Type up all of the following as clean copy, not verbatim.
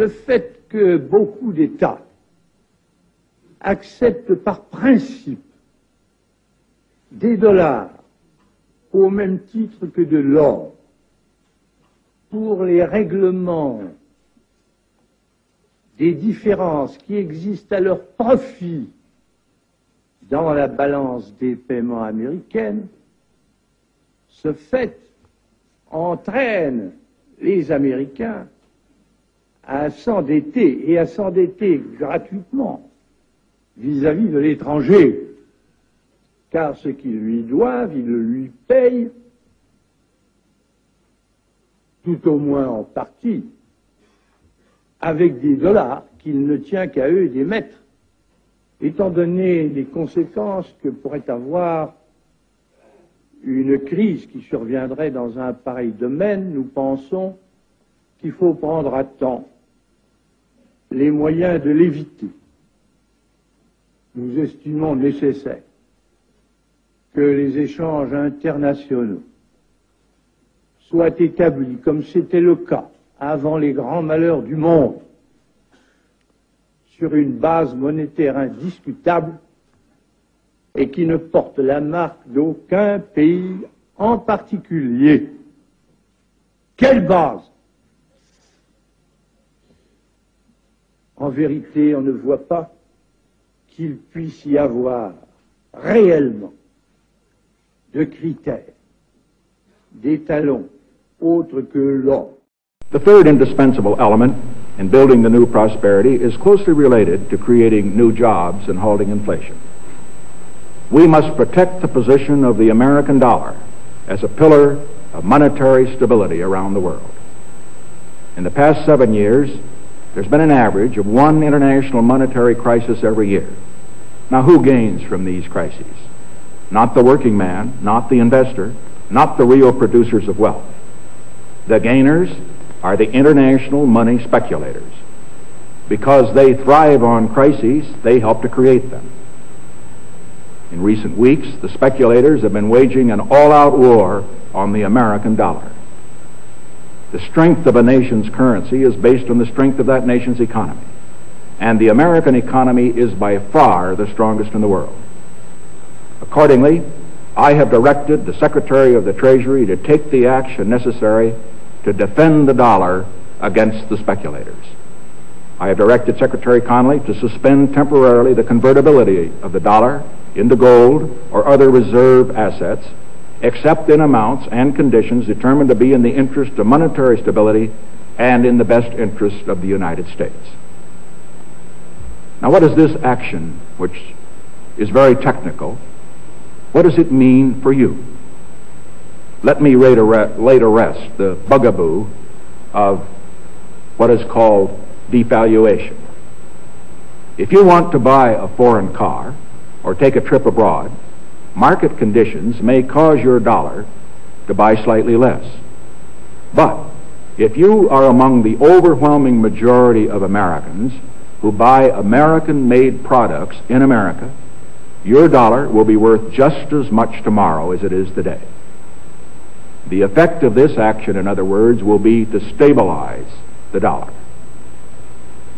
le fait que beaucoup d'États acceptent par principe des dollars au même titre que de l'or pour les règlements des différences qui existent à leur profit dans la balance des paiements américaine, ce fait entraîne les Américains à s'endetter, et à s'endetter gratuitement vis-à-vis de l'étranger, car ce qu'ils lui doivent, ils le lui payent, tout au moins en partie, avec des dollars qu'il ne tient qu'à eux d'émettre. Étant donné les conséquences que pourrait avoir une crise qui surviendrait dans un pareil domaine, nous pensons qu'il faut prendre à temps les moyens de l'éviter. Nous estimons nécessaire que les échanges internationaux soient établis, comme c'était le cas avant les grands malheurs du monde, sur une base monétaire indiscutable et qui ne porte la marque d'aucun pays en particulier. Quelle base? En vérité, on ne voit pas qu'il puisse y avoir réellement de critères, d'étalons autres que l'or. The third indispensable element in building the new prosperity is closely related to creating new jobs and halting inflation. We must protect the position of the American dollar as a pillar of monetary stability around the world. In the past 7 years, there's been an average of one international monetary crisis every year. Now, who gains from these crises? Not the working man, not the investor, not the real producers of wealth. The gainers are the international money speculators. Because they thrive on crises, they help to create them. In recent weeks, the speculators have been waging an all-out war on the American dollar. The strength of a nation's currency is based on the strength of that nation's economy. And the American economy is by far the strongest in the world. Accordingly, I have directed the Secretary of the Treasury to take the action necessary to defend the dollar against the speculators. I have directed Secretary Connally to suspend temporarily the convertibility of the dollar into gold or other reserve assets, except in amounts and conditions determined to be in the interest of monetary stability and in the best interest of the United States. Now, what is this action, which is very technical, what does it mean for you? Let me lay to rest the bugaboo of what is called devaluation. If you want to buy a foreign car or take a trip abroad, market conditions may cause your dollar to buy slightly less. But if you are among the overwhelming majority of Americans who buy American-made products in America, your dollar will be worth just as much tomorrow as it is today. The effect of this action, in other words, will be to stabilize the dollar.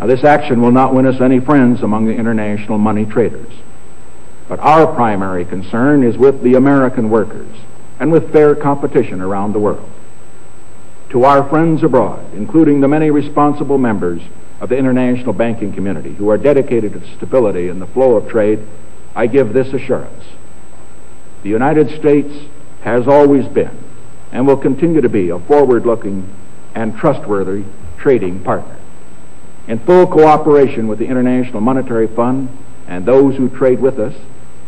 Now, this action will not win us any friends among the international money traders. But our primary concern is with the American workers and with fair competition around the world. To our friends abroad, including the many responsible members of the international banking community who are dedicated to stability in the flow of trade, I give this assurance. The United States has always been and will continue to be a forward-looking and trustworthy trading partner. In full cooperation with the International Monetary Fund and those who trade with us,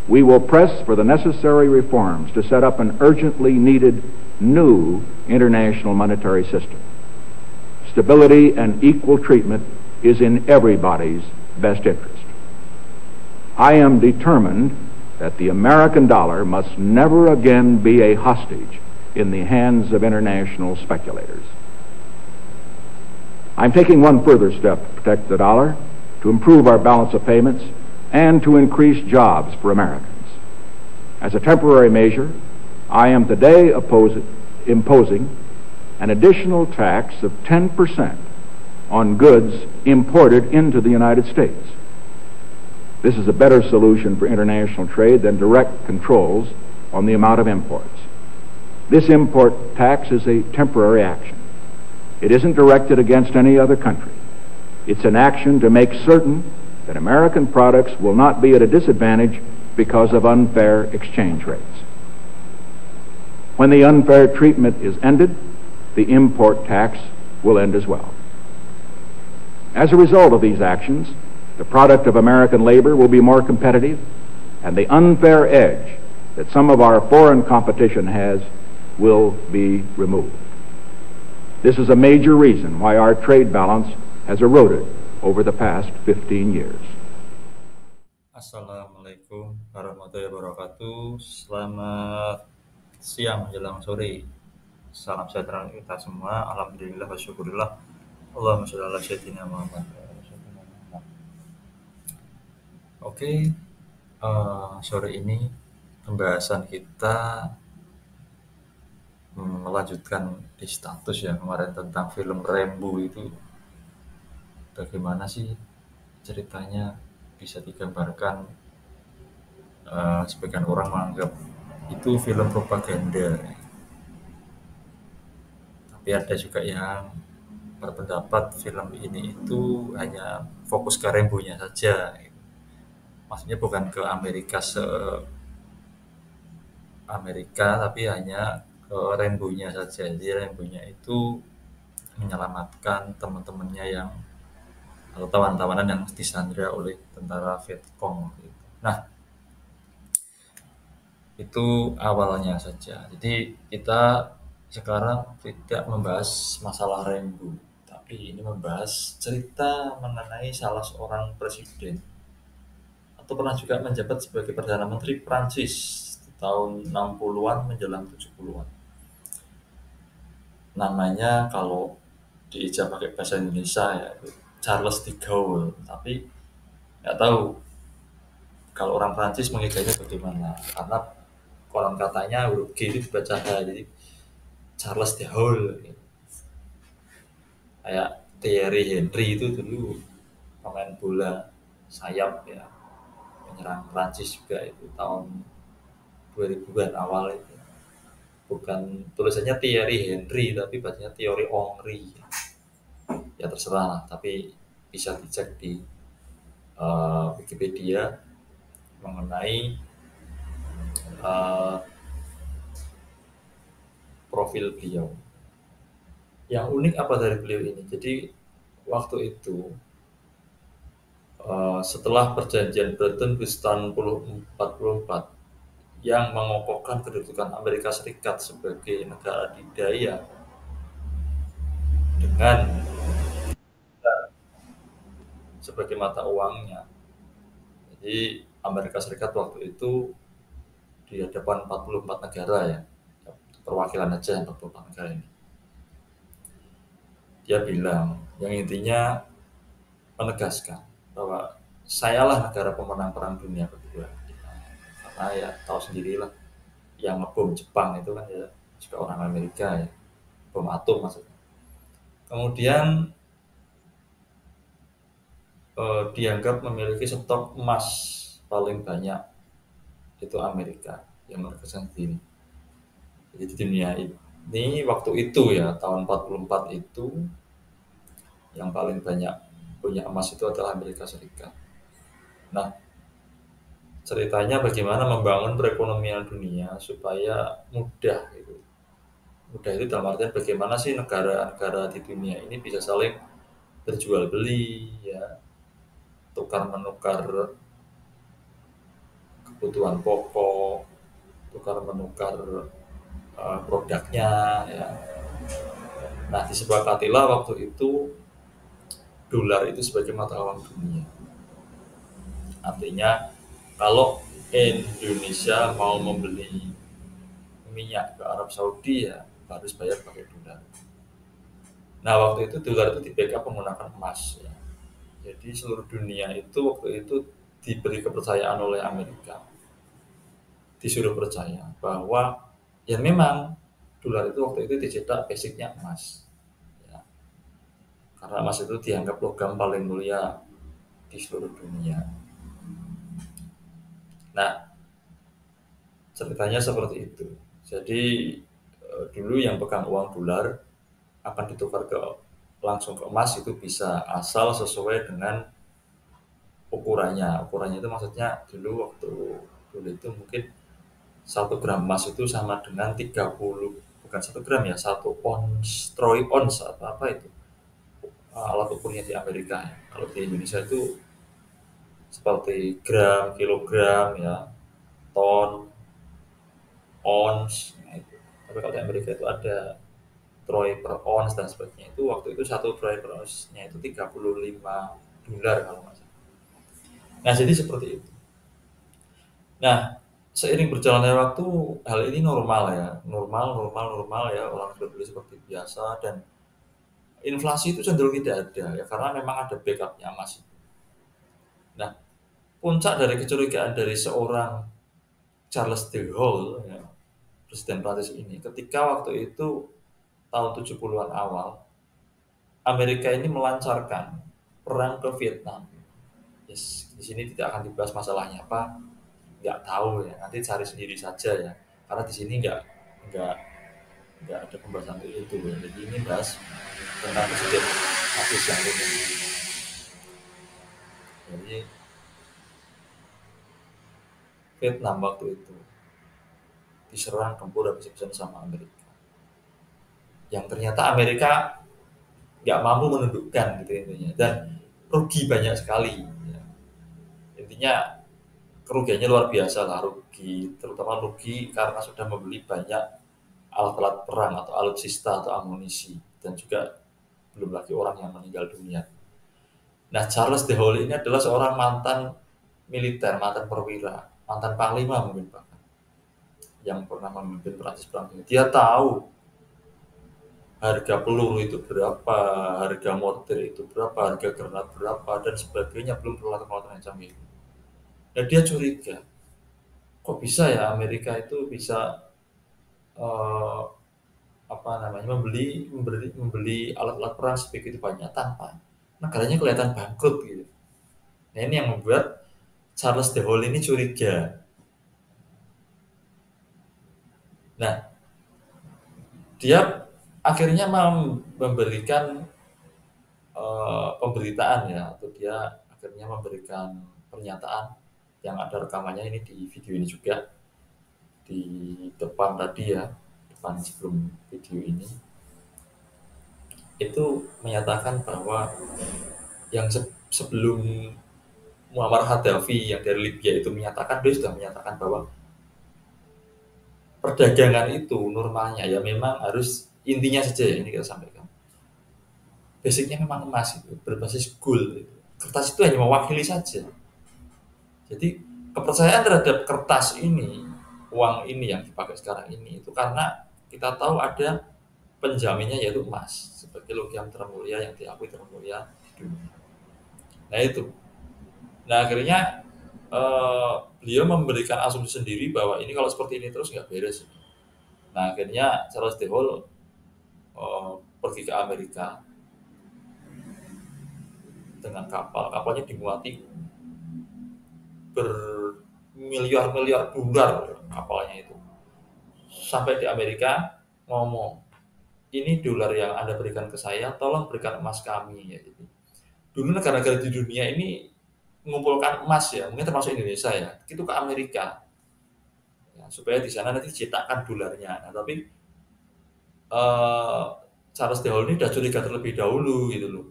we will press for the necessary reforms to set up an urgently needed new international monetary system. Stability and equal treatment is in everybody's best interest. I am determined that the American dollar must never again be a hostage in the hands of international speculators. I'm taking one further step to protect the dollar, to improve our balance of payments, and to increase jobs for Americans. As a temporary measure, I am today imposing an additional tax of 10% on goods imported into the United States. This is a better solution for international trade than direct controls on the amount of imports. This import tax is a temporary action. It isn't directed against any other country. It's an action to make certain that American products will not be at a disadvantage because of unfair exchange rates. When the unfair treatment is ended, the import tax will end as well. As a result of these actions, the product of American labor will be more competitive, and the unfair edge that some of our foreign competition has will be removed. This is a major reason why our trade balance has eroded over the past 15 years. Assalamualaikum warahmatullahi wabarakatuh. Selamat siang menjelang sore. Salam sejahtera kita semua. Alhamdulillah wa syukurillah. Allahumma sholli ala sayyidina Muhammad. Oke, sore ini pembahasan kita melanjutkan di status ya kemarin tentang film Rambo itu. Bagaimana sih ceritanya bisa digambarkan? Sebagian orang menganggap itu film propaganda, tapi ada juga yang berpendapat film ini itu hanya fokus ke Rambo-nya saja. Maksudnya bukan ke Amerika, tapi hanya ke Rambo-nya saja. Jadi Rambo-nya itu menyelamatkan teman-temannya yang atau tawanan-tawanan yang disandra oleh tentara Vietcong. Nah, itu awalnya saja. Jadi kita sekarang tidak membahas masalah Rambo, tapi ini membahas cerita mengenai salah seorang presiden atau pernah juga menjabat sebagai Perdana Menteri Prancis di tahun 60-an menjelang 70-an. Namanya kalau diijab pakai bahasa Indonesia ya Charles de Gaulle, tapi nggak tahu kalau orang Prancis mengiganya bagaimana, karena konon katanya huruf G itu dibaca H, jadi Charles de Gaulle. Kayak Thierry Henry itu dulu pemain bola sayap ya, penyerang Prancis juga itu tahun 2000-an awal itu. Bukan tulisannya Thierry Henry tapi bacanya Thierry Henry. Ya terserah lah, tapi bisa dicek di Wikipedia mengenai profil beliau. Yang unik apa dari beliau ini? Jadi waktu itu setelah perjanjian Bretton Woods tahun 1944 yang mengokohkan kedudukan Amerika Serikat sebagai negara adidaya dengan sebagai mata uangnya. Jadi Amerika Serikat waktu itu di hadapan 44 negara ya, perwakilan aja 44 negara ini. Dia bilang, yang intinya menegaskan bahwa sayalah negara pemenang perang dunia kedua. Karena ya tahu sendirilah, yang ngebom Jepang itu kan ya juga orang Amerika ya, bom atom maksudnya. Kemudian dianggap memiliki stok emas paling banyak itu Amerika yang menegaskan sendiri. Jadi di dunia ini waktu itu ya tahun 44 itu yang paling banyak punya emas itu adalah Amerika Serikat. Nah, ceritanya bagaimana membangun perekonomian dunia supaya mudah gitu. Mudah itu dalam artian bagaimana sih negara-negara di dunia ini bisa saling berjual beli ya, tukar menukar kebutuhan pokok, tukar menukar produknya ya. Nah, disepakatilah waktu itu dolar itu sebagai mata uang dunia. Artinya kalau Indonesia mau membeli minyak ke Arab Saudi ya harus bayar pakai dolar. Nah, waktu itu dolar itu di-backup menggunakan emas ya. Jadi seluruh dunia itu waktu itu diberi kepercayaan oleh Amerika, disuruh percaya bahwa ya memang dolar itu waktu itu dicetak basicnya emas ya. karena emas itu dianggap logam paling mulia di seluruh dunia. Nah, ceritanya seperti itu. Jadi dulu yang pegang uang dolar akan ditukar langsung ke emas itu bisa, asal sesuai dengan ukurannya. Ukurannya itu maksudnya dulu itu mungkin 1 gram emas itu sama dengan 30, bukan 1 gram ya, 1 ons, troy ons atau apa itu, alat ukurnya di Amerika ya. Kalau di Indonesia itu seperti gram, kilogram ya, ton, ons, nah itu. Tapi kalau di Amerika itu ada troy per ons dan sebagainya. Itu waktu itu 1 troy per onsnya itu $35 kalau nggak salah. Nah, jadi seperti itu. Nah, seiring berjalannya waktu, hal ini normal ya, normal ya, orang sudah beli seperti biasa, dan inflasi itu cenderung tidak ada ya, karena memang ada backupnya emas. Nah, puncak dari kecurigaan dari seorang Charles de Gaulle, ya, Presiden Prancis ini, ketika waktu itu tahun 70-an awal, Amerika ini melancarkan perang ke Vietnam. Yes, di sini tidak akan dibahas masalahnya apa, nggak tahu ya, nanti cari sendiri saja ya, karena di sini nggak ada pembahasan itu ya. Jadi ini bahas tentang Presiden Prancis yang ini. Jadi Vietnam waktu itu diserang tempur habis-habisan sama Amerika, yang ternyata Amerika nggak mampu menundukkan gitu intinya, dan rugi banyak sekali ya. Intinya kerugiannya luar biasa lah, terutama rugi karena sudah membeli banyak alat-alat perang atau alutsista atau amunisi, dan juga belum lagi orang yang meninggal dunia. Nah, Charles de Gaulle ini adalah seorang mantan militer, mantan perwira, mantan panglima mungkin bahkan, yang pernah memimpin Prancis perang ini. Dia tahu harga peluru itu berapa, harga mortir itu berapa, harga granat berapa, dan sebagainya, belum peralatan-peralatan yang canggih. Dan dia curiga, kok bisa ya Amerika itu bisa membeli alat-alat perang sebegitu banyak tanpa negaranya kelihatan bangkrut gitu. Nah, ini yang membuat Charles de Gaulle ini curiga. Nah, dia akhirnya memberikan pemberitaan ya, atau dia akhirnya memberikan pernyataan yang ada rekamannya ini di video ini juga, di depan tadi ya, depan sebelum video ini, itu menyatakan bahwa yang sebelum Muammar Gaddafi yang dari Libya itu menyatakan, dia sudah menyatakan bahwa perdagangan itu normalnya ya memang harus, intinya saja ya, ini kita sampaikan, basicnya memang emas itu berbasis gold itu. Kertas itu hanya mewakili saja. Jadi kepercayaan terhadap kertas ini, uang ini yang dipakai sekarang ini, itu karena kita tahu ada penjaminnya yaitu emas sebagai logam termulia yang diakui termulia di dunia. Nah itu. Nah akhirnya beliau memberikan asumsi sendiri bahwa ini kalau seperti ini terus nggak beres. Nah akhirnya Charles de Gaulle pergi ke Amerika dengan kapalnya dimuati bermiliar-miliar dolar kapalnya itu. Sampai di Amerika ngomong, ini dolar yang Anda berikan ke saya, tolong berikan emas kami ya. Jadi, dulu negara-negara di dunia ini mengumpulkan emas ya, mungkin termasuk Indonesia ya, itu ke Amerika ya, supaya di sana nanti dicetakkan dolarnya. Nah, tapi Charles de Gaulle ini udah curiga terlebih dahulu gitu loh.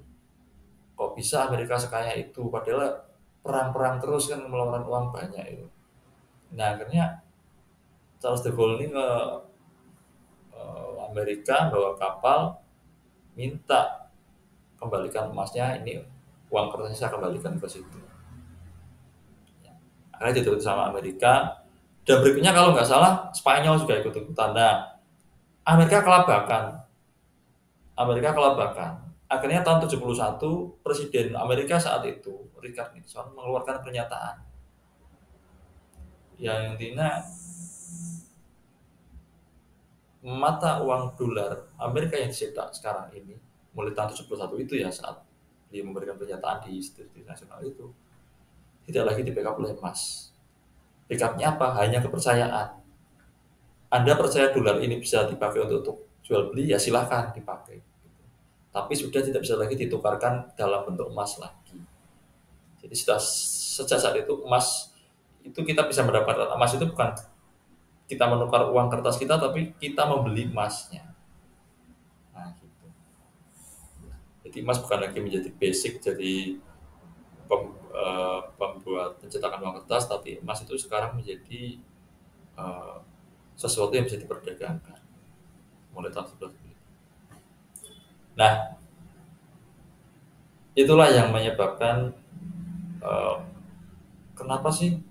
Kok bisa Amerika sekaya itu, padahal perang-perang terus kan mengeluarkan uang banyak itu. Nah akhirnya Charles de Gaulle ini ke Amerika bawa kapal, minta kembalikan emasnya, ini uang kertasnya saya kembalikan ke situ. Akhirnya ditutup sama Amerika, dan berikutnya kalau nggak salah Spanyol juga ikut-ikutan. Nah, Amerika kelabakan. Akhirnya tahun 71 Presiden Amerika saat itu Richard Nixon mengeluarkan pernyataan yang intinya mata uang dolar Amerika yang dicetak sekarang ini mulai tahun 71 itu ya, saat dia memberikan pernyataan di Institut Nasional itu, tidak lagi di-backup oleh emas. Backupnya apa? Hanya kepercayaan. Anda percaya dolar ini bisa dipakai untuk jual beli, ya silahkan dipakai. Tapi sudah tidak bisa lagi ditukarkan dalam bentuk emas lagi. Jadi sejak saat itu emas itu kita bisa mendapatkan emas itu bukan kita menukar uang kertas kita, tapi kita membeli emasnya. Nah, gitu. Jadi emas bukan lagi menjadi basic, jadi pembuat pencetakan uang kertas, tapi emas itu sekarang menjadi sesuatu yang bisa diperdagangkan mulai tahun 11. Nah, itulah yang menyebabkan kenapa sih,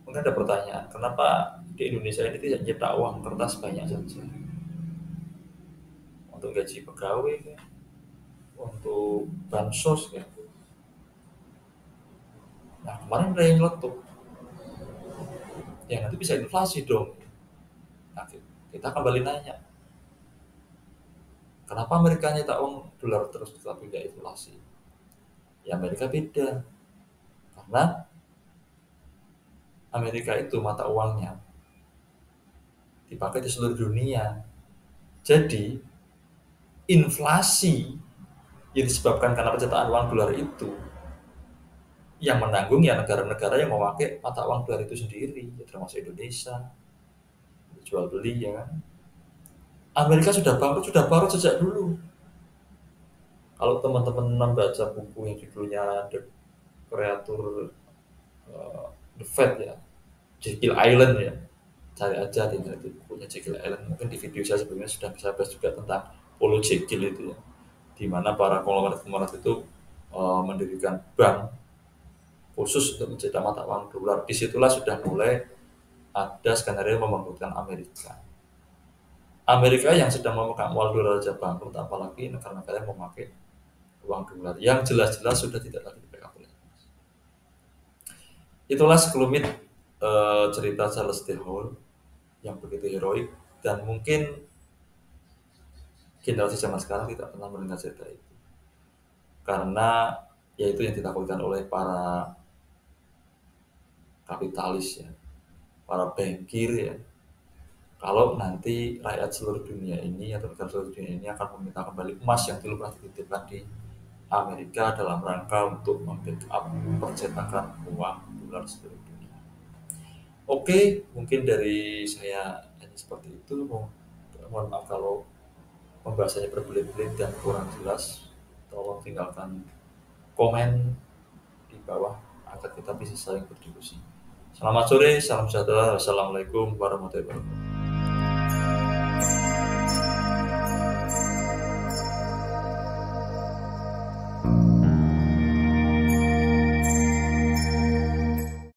mungkin ada pertanyaan, kenapa di Indonesia ini tidak nyetak uang kertas banyak saja untuk gaji pegawai, untuk bansos, Nah, kemarin ada yang meletup, ya nanti bisa inflasi dong. Nah, kita kembali nanya, kenapa Amerika nyetak uang dolar terus tapi nggak inflasi? Ya Amerika beda, karena Amerika itu mata uangnya dipakai di seluruh dunia. Jadi inflasi yang disebabkan karena pencetakan uang dolar itu, yang menanggung ya negara-negara yang memakai mata uang dolar itu sendiri, ya termasuk Indonesia, jual beli ya kan. Amerika sudah bangkrut sejak dulu. Kalau teman-teman membaca buku yang judulnya The Creator, The Fed ya, Jekyll Island ya, cari aja di internet bukunya Jekyll Island. Mungkin di video saya sebelumnya sudah bisa bahas juga tentang Paulo Jekyll itu ya, di mana para konglomerat itu mendirikan bank khusus untuk mencetak mata uang dolar. Disitulah sudah mulai ada skenario membangkrutkan Amerika. Amerika yang sedang memegang uang dolar saja bangkrut, apalagi negara-negara yang memakai uang dolar yang jelas-jelas sudah tidak lagi dipegang oleh. Itulah sekelumit cerita Charles de Gaulle yang begitu heroik, dan mungkin generasi zaman sekarang tidak pernah mendengar cerita itu, karena yaitu yang ditakutkan oleh para kapitalis ya, para bankir ya, kalau nanti rakyat seluruh dunia ini atau negara seluruh dunia ini akan meminta kembali emas yang dulu pernah dititipkan di Amerika dalam rangka untuk membackup percetakan uang dolar seluruh dunia. Oke, mungkin dari saya hanya seperti itu. Mohon maaf kalau pembahasannya berbelit-belit dan kurang jelas. Tolong tinggalkan komen di bawah agar kita bisa saling berdiskusi. Selamat sore, salam sejahtera, wassalamualaikum warahmatullahi wabarakatuh.